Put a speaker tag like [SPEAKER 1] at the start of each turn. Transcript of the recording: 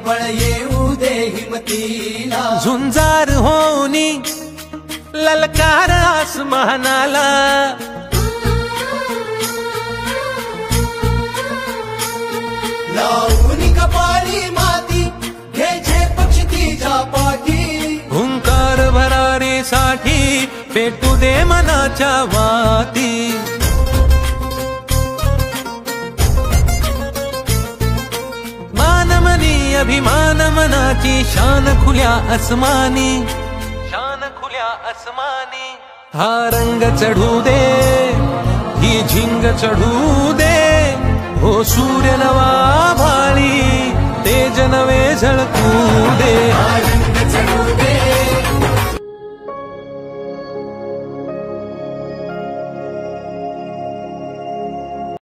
[SPEAKER 1] बळ येऊ दे हिमतीला,
[SPEAKER 2] झुंजार होनी ललकार आसमानाला,
[SPEAKER 1] लावून कपाळी माती घ्यायचे पक्षी तिच्या पाठी,
[SPEAKER 2] हुंकार भरारीसाठी पेटू दे मनाच्या वाती, मानमनी अभिमान मनाची शान खुल्या आसमानी, शान खुल्या आसमानी, हा रंग चढू दे ही झिंग चढू दे, हो सूर्य नवा